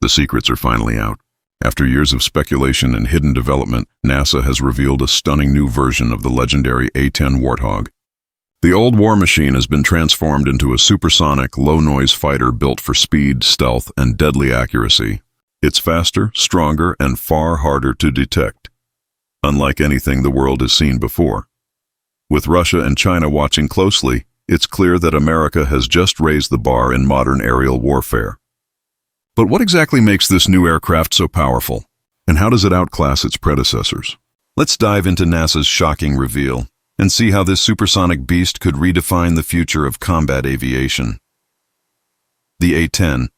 The secrets are finally out. After years of speculation and hidden development, NASA has revealed a stunning new version of the legendary A-10 Warthog. The old war machine has been transformed into a supersonic, low-noise fighter built for speed, stealth, and deadly accuracy. It's faster, stronger, and far harder to detect, unlike anything the world has seen before. With Russia and China watching closely, it's clear that America has just raised the bar in modern aerial warfare. But what exactly makes this new aircraft so powerful, and how does it outclass its predecessors? Let's dive into NASA's shocking reveal and see how this supersonic beast could redefine the future of combat aviation. The A-10,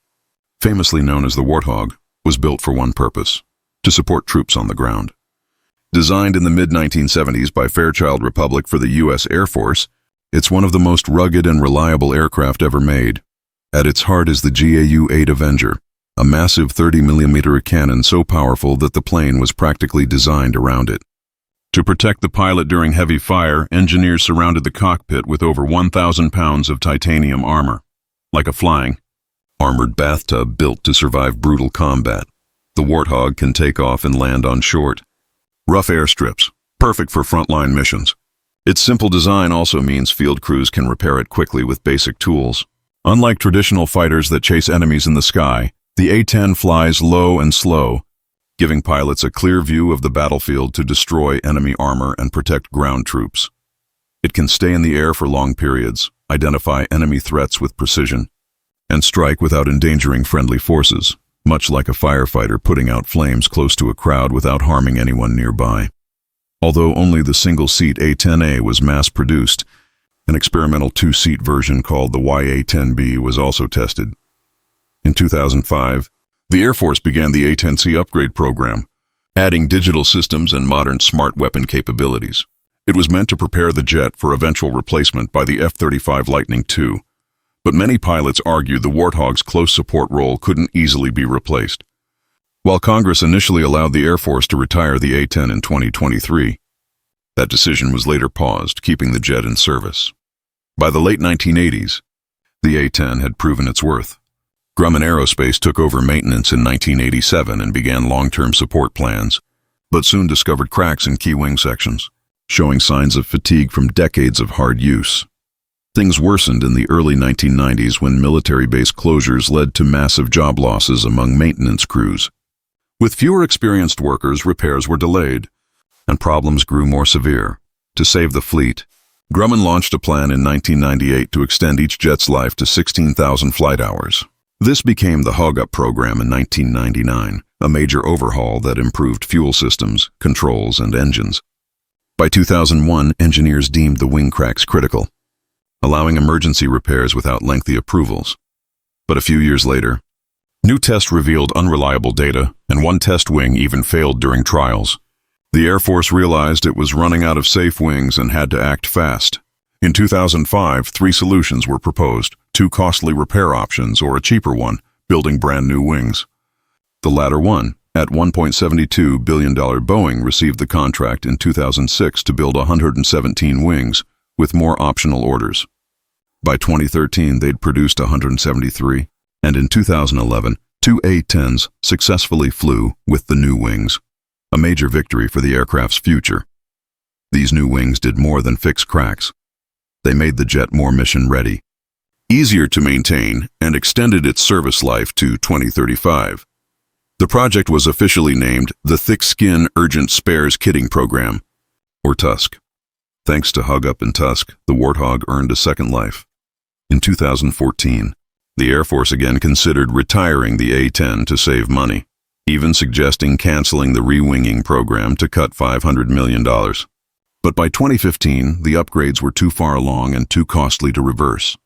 famously known as the Warthog, was built for one purpose: to support troops on the ground. Designed in the mid-1970s by Fairchild Republic for the U.S. Air Force, it's one of the most rugged and reliable aircraft ever made. At its heart is the GAU-8 Avenger, a massive 30mm cannon so powerful that the plane was practically designed around it. To protect the pilot during heavy fire, engineers surrounded the cockpit with over 1,000 pounds of titanium armor, like a flying, armored bathtub built to survive brutal combat. The Warthog can take off and land on short, rough airstrips, perfect for frontline missions. Its simple design also means field crews can repair it quickly with basic tools. Unlike traditional fighters that chase enemies in the sky, the A-10 flies low and slow, giving pilots a clear view of the battlefield to destroy enemy armor and protect ground troops. It can stay in the air for long periods, identify enemy threats with precision, and strike without endangering friendly forces, much like a firefighter putting out flames close to a crowd without harming anyone nearby. Although only the single-seat A-10A was mass-produced, an experimental two-seat version called the YA-10B was also tested. In 2005, the Air Force began the A-10C upgrade program, adding digital systems and modern smart weapon capabilities. It was meant to prepare the jet for eventual replacement by the F-35 Lightning II, but many pilots argued the Warthog's close support role couldn't easily be replaced. While Congress initially allowed the Air Force to retire the A-10 in 2023, that decision was later paused, keeping the jet in service. By the late 1980s, the A-10 had proven its worth. Grumman Aerospace took over maintenance in 1987 and began long-term support plans, but soon discovered cracks in key wing sections, showing signs of fatigue from decades of hard use. Things worsened in the early 1990s when military base closures led to massive job losses among maintenance crews. With fewer experienced workers, repairs were delayed, and problems grew more severe. To save the fleet, Grumman launched a plan in 1998 to extend each jet's life to 16,000 flight hours. This became the Hog-Up program in 1999, a major overhaul that improved fuel systems, controls, and engines. By 2001, engineers deemed the wing cracks critical, allowing emergency repairs without lengthy approvals. But a few years later, new tests revealed unreliable data, and one test wing even failed during trials. The Air Force realized it was running out of safe wings and had to act fast. In 2005, 3 solutions were proposed: 2 costly repair options or a cheaper one, building brand new wings. The latter one, at $1.72 billion, Boeing received the contract in 2006 to build 117 wings, with more optional orders. By 2013, they'd produced 173, and in 2011, 2 A-10s successfully flew with the new wings, a major victory for the aircraft's future. These new wings did more than fix cracks. They made the jet more mission-ready, easier to maintain, and extended its service life to 2035. The project was officially named the Thick Skin Urgent Spares Kitting Program, or TUSK. Thanks to Hug-Up and TUSK, the Warthog earned a second life. In 2014, the Air Force again considered retiring the A-10 to save money, even suggesting canceling the re-winging program to cut $500 million. But by 2015, the upgrades were too far along and too costly to reverse.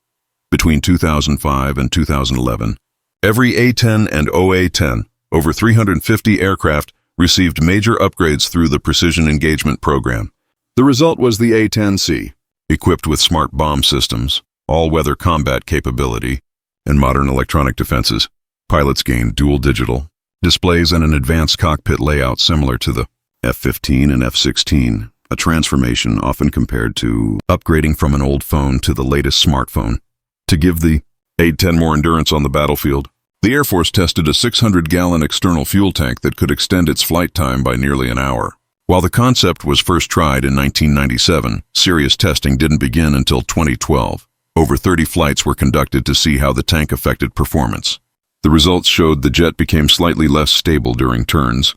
Between 2005 and 2011, every A-10 and OA-10, over 350 aircraft, received major upgrades through the Precision Engagement Program. The result was the A-10C, equipped with smart bomb systems, all-weather combat capability, and modern electronic defenses. Pilots gained dual digital displays and an advanced cockpit layout similar to the F-15 and F-16, a transformation often compared to upgrading from an old phone to the latest smartphone. To give the A-10 more endurance on the battlefield, The Air Force tested a 600-gallon external fuel tank that could extend its flight time by nearly an hour. While the concept was first tried in 1997, serious testing didn't begin until 2012. Over 30 flights were conducted to see how the tank affected performance. The results showed the jet became slightly less stable during turns,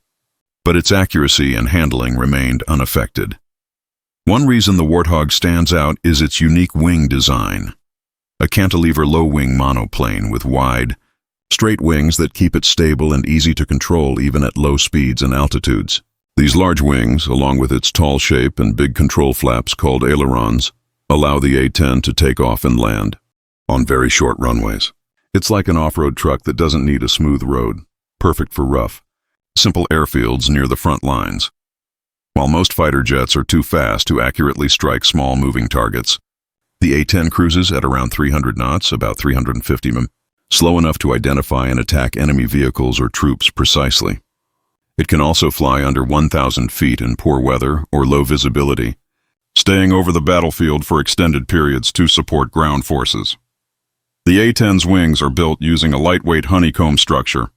but its accuracy and handling remained unaffected. One reason the Warthog stands out is its unique wing design. A cantilever low-wing monoplane with wide, straight wings that keep it stable and easy to control even at low speeds and altitudes. These large wings, along with its tall shape and big control flaps called ailerons, allow the A-10 to take off and land on very short runways. It's like an off-road truck that doesn't need a smooth road, perfect for rough, simple airfields near the front lines. While most fighter jets are too fast to accurately strike small moving targets, the A-10 cruises at around 300 knots, about 350 m, slow enough to identify and attack enemy vehicles or troops precisely. It can also fly under 1,000 feet in poor weather or low visibility, staying over the battlefield for extended periods to support ground forces. The A-10's wings are built using a lightweight honeycomb structure,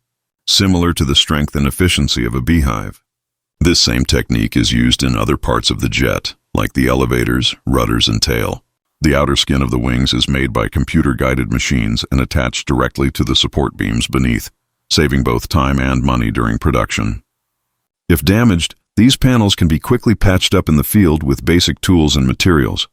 similar to the strength and efficiency of a beehive. This same technique is used in other parts of the jet, like the elevators, rudders, and tail. The outer skin of the wings is made by computer-guided machines and attached directly to the support beams beneath, saving both time and money during production. If damaged, these panels can be quickly patched up in the field with basic tools and materials.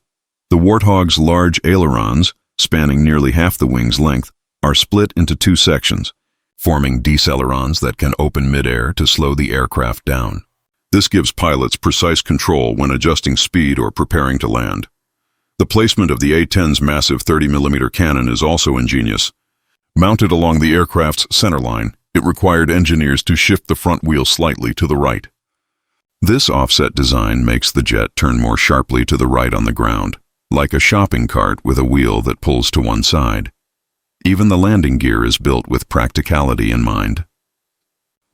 The Warthog's large ailerons, spanning nearly half the wing's length, are split into two sections, forming decelelerons that can open midair to slow the aircraft down. This gives pilots precise control when adjusting speed or preparing to land. The placement of the A-10's massive 30mm cannon is also ingenious. Mounted along the aircraft's centerline, it required engineers to shift the front wheel slightly to the right. This offset design makes the jet turn more sharply to the right on the ground, like a shopping cart with a wheel that pulls to one side. Even the landing gear is built with practicality in mind.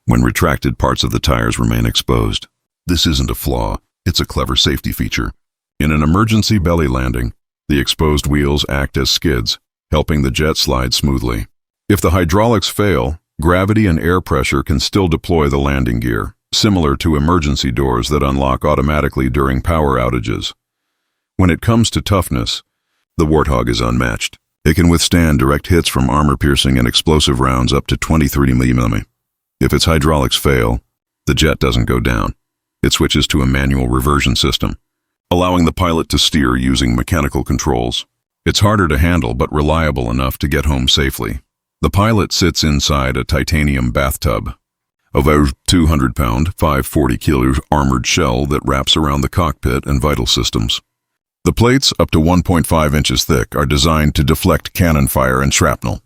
When retracted, parts of the tires remain exposed. This isn't a flaw, it's a clever safety feature. In an emergency belly landing, the exposed wheels act as skids, helping the jet slide smoothly. If the hydraulics fail, gravity and air pressure can still deploy the landing gear, similar to emergency doors that unlock automatically during power outages. When it comes to toughness, the Warthog is unmatched. It can withstand direct hits from armor-piercing and explosive rounds up to 23 mm. If its hydraulics fail, the jet doesn't go down. It switches to a manual reversion system, allowing the pilot to steer using mechanical controls. It's harder to handle but reliable enough to get home safely. The pilot sits inside a titanium bathtub, a 200-pound, 540-kilo armored shell that wraps around the cockpit and vital systems. The plates, up to 1.5 inches thick, are designed to deflect cannon fire and shrapnel.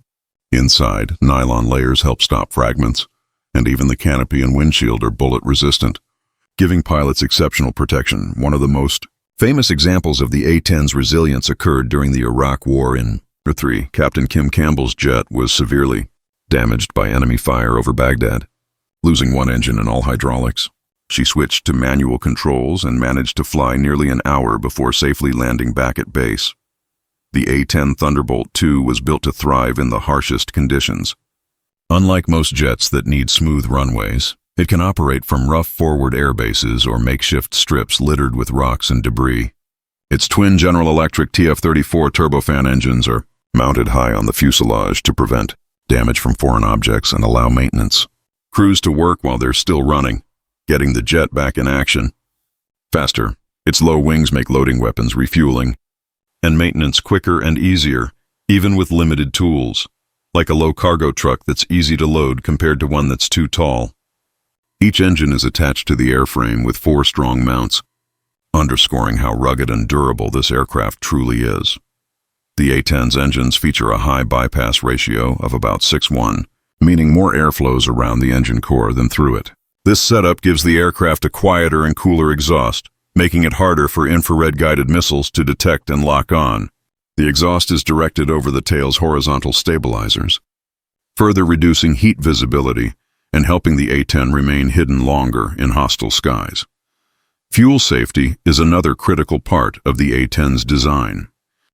Inside, nylon layers help stop fragments, and even the canopy and windshield are bullet-resistant, giving pilots exceptional protection. One of the most famous examples of the A-10's resilience occurred during the Iraq War in '3. Captain Kim Campbell's jet was severely damaged by enemy fire over Baghdad. Losing one engine and all hydraulics, she switched to manual controls and managed to fly nearly an hour before safely landing back at base. The A-10 Thunderbolt II was built to thrive in the harshest conditions. Unlike most jets that need smooth runways, it can operate from rough forward air bases or makeshift strips littered with rocks and debris. Its twin General Electric TF-34 turbofan engines are mounted high on the fuselage to prevent damage from foreign objects and allow maintenance crews to work while they're still running, getting the jet back in action faster. Its low wings make loading weapons, refueling, and maintenance quicker and easier, even with limited tools, like a low cargo truck that's easy to load compared to one that's too tall. Each engine is attached to the airframe with 4 strong mounts, underscoring how rugged and durable this aircraft truly is. The A-10's engines feature a high bypass ratio of about 6:1, meaning more air flows around the engine core than through it. This setup gives the aircraft a quieter and cooler exhaust, making it harder for infrared-guided missiles to detect and lock on. The exhaust is directed over the tail's horizontal stabilizers, further reducing heat visibility and helping the A-10 remain hidden longer in hostile skies. Fuel safety is another critical part of the A-10's design.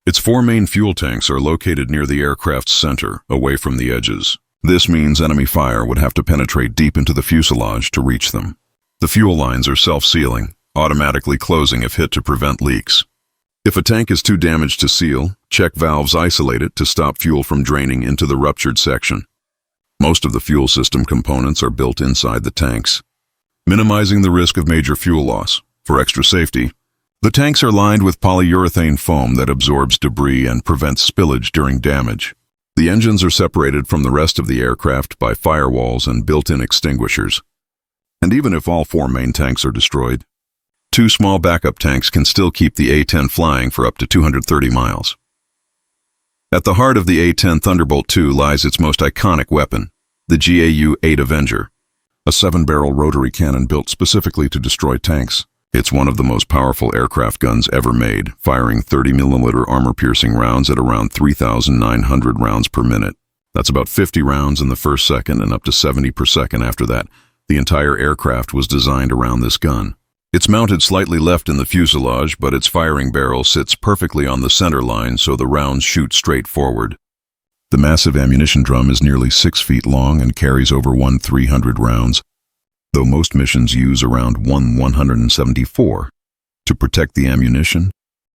Its 4 main fuel tanks are located near the aircraft's center, away from the edges. This means enemy fire would have to penetrate deep into the fuselage to reach them. The fuel lines are self-sealing, automatically closing if hit to prevent leaks. If a tank is too damaged to seal, check valves isolate it to stop fuel from draining into the ruptured section. Most of the fuel system components are built inside the tanks, minimizing the risk of major fuel loss. For extra safety, the tanks are lined with polyurethane foam that absorbs debris and prevents spillage during damage. The engines are separated from the rest of the aircraft by firewalls and built-in extinguishers. And even if all 4 main tanks are destroyed, 2 small backup tanks can still keep the A-10 flying for up to 230 miles. At the heart of the A-10 Thunderbolt II lies its most iconic weapon, the GAU-8 Avenger, a 7-barrel rotary cannon built specifically to destroy tanks. It's one of the most powerful aircraft guns ever made, firing 30mm armor-piercing rounds at around 3,900 rounds per minute. That's about 50 rounds in the first second and up to 70 per second after that. The entire aircraft was designed around this gun. It's mounted slightly left in the fuselage, but its firing barrel sits perfectly on the center line so the rounds shoot straight forward. The massive ammunition drum is nearly 6 feet long and carries over 300 rounds, though most missions use around 174. To protect the ammunition,